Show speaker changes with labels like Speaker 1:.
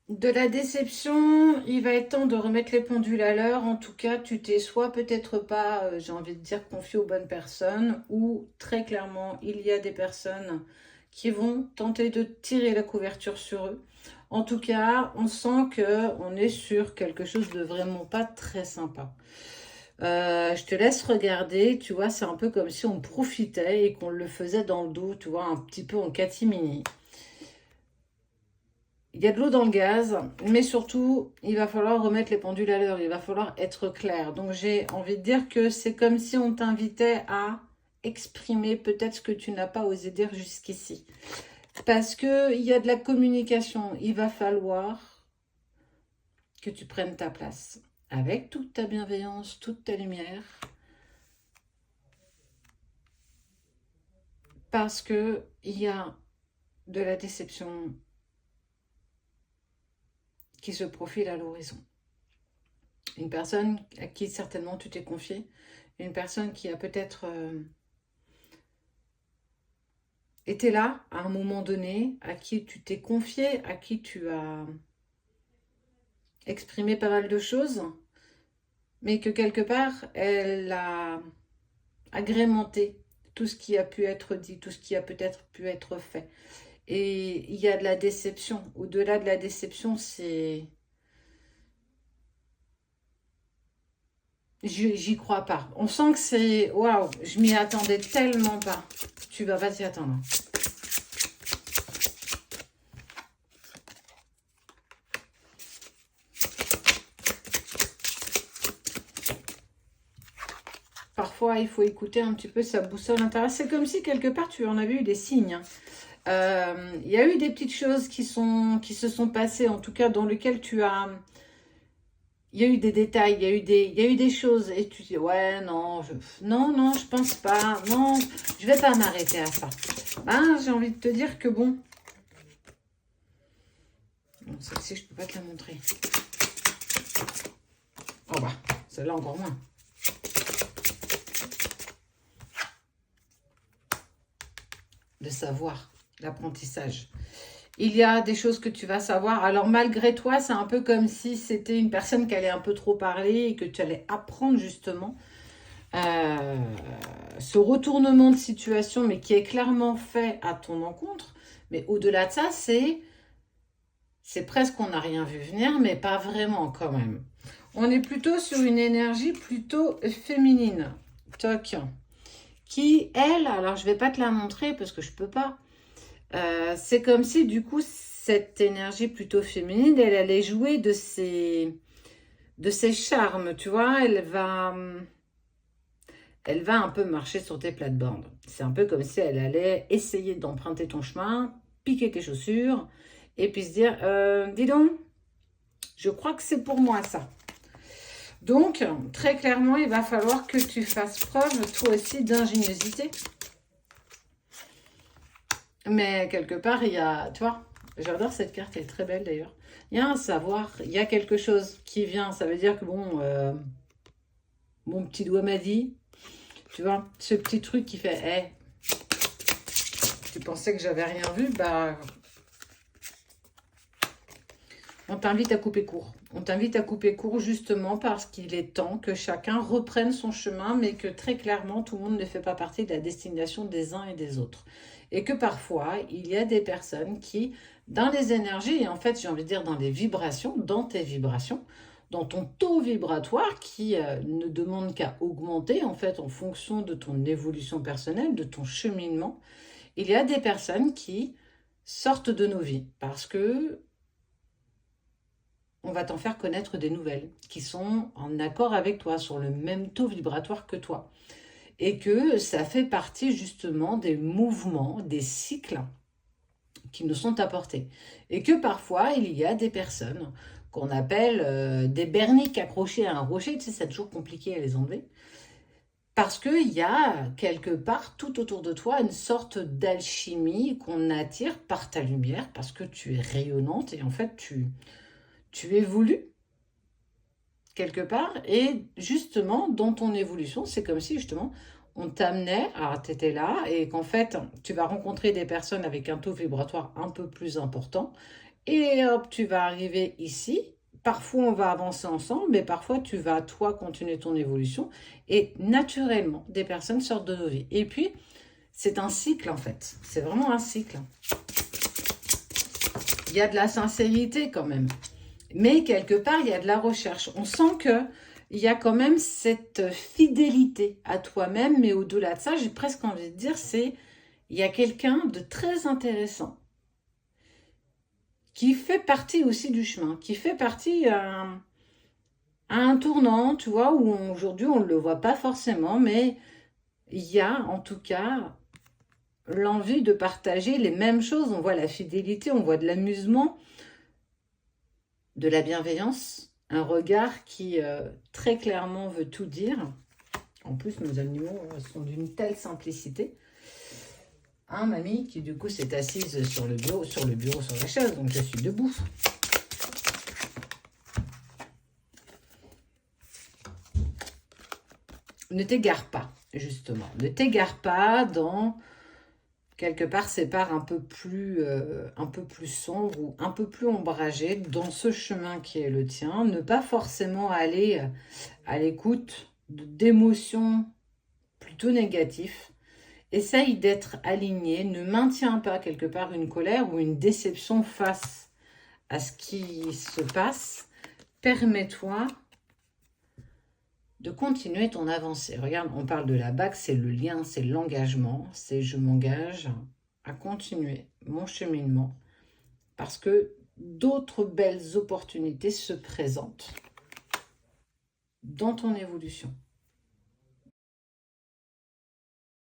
Speaker 1: De la déception, il va être temps de remettre les pendules à l'heure. En tout cas, tu t'es soit peut-être pas, j'ai envie de dire, confié aux bonnes personnes, ou très clairement, il y a des personnes qui vont tenter de tirer la couverture sur eux. En tout cas, on sent que on est sur quelque chose de vraiment pas très sympa. Je te laisse regarder, tu vois, c'est un peu comme si on profitait et qu'on le faisait dans le dos, tu vois, un petit peu en catimini. Il y a de l'eau dans le gaz, mais surtout, il va falloir remettre les pendules à l'heure, il va falloir être clair. Donc j'ai envie de dire que c'est comme si on t'invitait à exprimer peut-être ce que tu n'as pas osé dire jusqu'ici. Parce qu'il y a de la communication, il va falloir que tu prennes ta place avec toute ta bienveillance, toute ta lumière, parce qu'il y a de la déception qui se profile à l'horizon. Une personne à qui certainement tu t'es confié, une personne qui a peut-être été là à un moment donné, à qui tu t'es confié, à qui tu as exprimé pas mal de choses, mais que quelque part, elle a agrémenté tout ce qui a pu être dit, tout ce qui a peut-être pu être fait. Et il y a de la déception. Au-delà de la déception, c'est... J'y crois pas. On sent que c'est... Waouh, je m'y attendais tellement pas. Tu vas pas t'y attendre. Parfois, il faut écouter un petit peu sa boussole intérieure. C'est comme si quelque part, tu en avais eu des signes. Il y a eu des petites choses qui se sont passées, en tout cas dans lesquelles tu as... Il y a eu des détails, il y a eu des choses. Et tu dis, ouais, non, non, je pense pas. Non, je vais pas m'arrêter à ça. Ben, j'ai envie de te dire que bon... Bon, celle-ci, je peux pas te la montrer. Oh bah, celle-là encore moins. De savoir, l'apprentissage. Il y a des choses que tu vas savoir. Alors malgré toi, c'est un peu comme si c'était une personne qui allait un peu trop parler et que tu allais apprendre justement euh, ce retournement de situation, mais qui est clairement fait à ton encontre. Mais au-delà de ça, c'est presque qu'on n'a rien vu venir, mais pas vraiment quand même. On est plutôt sur une énergie plutôt féminine. Toc. Qui, elle, alors je vais pas te la montrer parce que je peux pas. C'est comme si du coup cette énergie plutôt féminine, elle allait jouer de ses charmes, tu vois. Elle va un peu marcher sur tes plates-bandes. C'est un peu comme si elle allait essayer d'emprunter ton chemin, piquer tes chaussures et puis se dire, dis donc, je crois que c'est pour moi ça. Donc, très clairement, il va falloir que tu fasses preuve, toi aussi, d'ingéniosité. Mais quelque part, il y a, tu vois, j'adore cette carte, elle est très belle d'ailleurs. Il y a un savoir, il y a quelque chose qui vient. Ça veut dire que bon, mon petit doigt m'a dit, tu vois, ce petit truc qui fait, hé, tu pensais que j'avais rien vu, bah, on t'invite à couper court. On t'invite à couper court justement parce qu'il est temps que chacun reprenne son chemin, mais que très clairement, tout le monde ne fait pas partie de la destination des uns et des autres. Et que parfois, il y a des personnes qui, dans les énergies, et en fait, j'ai envie de dire dans les vibrations, dans tes vibrations, dans ton taux vibratoire qui ne demande qu'à augmenter en fait en fonction de ton évolution personnelle, de ton cheminement, il y a des personnes qui sortent de nos vies parce que on va t'en faire connaître des nouvelles qui sont en accord avec toi, sur le même taux vibratoire que toi. Et que ça fait partie justement des mouvements, des cycles qui nous sont apportés. Et que parfois, il y a des personnes qu'on appelle des berniques accrochées à un rocher, tu sais, c'est toujours compliqué à les enlever, parce qu'il y a quelque part tout autour de toi une sorte d'alchimie qu'on attire par ta lumière, parce que tu es rayonnante et en fait tu évolues quelque part. Et justement, dans ton évolution, c'est comme si justement on t'amenait, alors tu étais là, et qu'en fait, tu vas rencontrer des personnes avec un taux vibratoire un peu plus important, Et hop, tu vas arriver ici. Parfois, on va avancer ensemble, mais parfois, tu vas, toi, continuer ton évolution. Et naturellement, des personnes sortent de nos vies. Et puis, c'est un cycle, en fait. C'est vraiment un cycle. Il y a de la sincérité, quand même. Mais quelque part, il y a de la recherche. On sent que il y a quand même cette fidélité à toi-même, mais au-delà de ça, j'ai presque envie de dire, il y a quelqu'un de très intéressant qui fait partie aussi du chemin, qui fait partie à un tournant, tu vois, où aujourd'hui on ne le voit pas forcément, mais il y a en tout cas l'envie de partager les mêmes choses. On voit la fidélité, on voit de l'amusement, de la bienveillance, un regard qui très clairement veut tout dire. En plus, nos animaux sont d'une telle simplicité. Hein, mamie, qui du coup s'est assise sur le bureau, sur la chaise, donc je suis debout. Ne t'égare pas, justement. Ne t'égare pas dans, quelque part, ces parts un peu plus sombres ou un peu plus ombragées dans ce chemin qui est le tien. Ne pas forcément aller à l'écoute d'émotions plutôt négatives. Essaye d'être aligné. Ne maintiens pas quelque part une colère ou une déception face à ce qui se passe. Permets-toi de continuer ton avancée. Regarde, on parle de la bague, c'est le lien, c'est l'engagement, c'est je m'engage à continuer mon cheminement parce que d'autres belles opportunités se présentent dans ton évolution.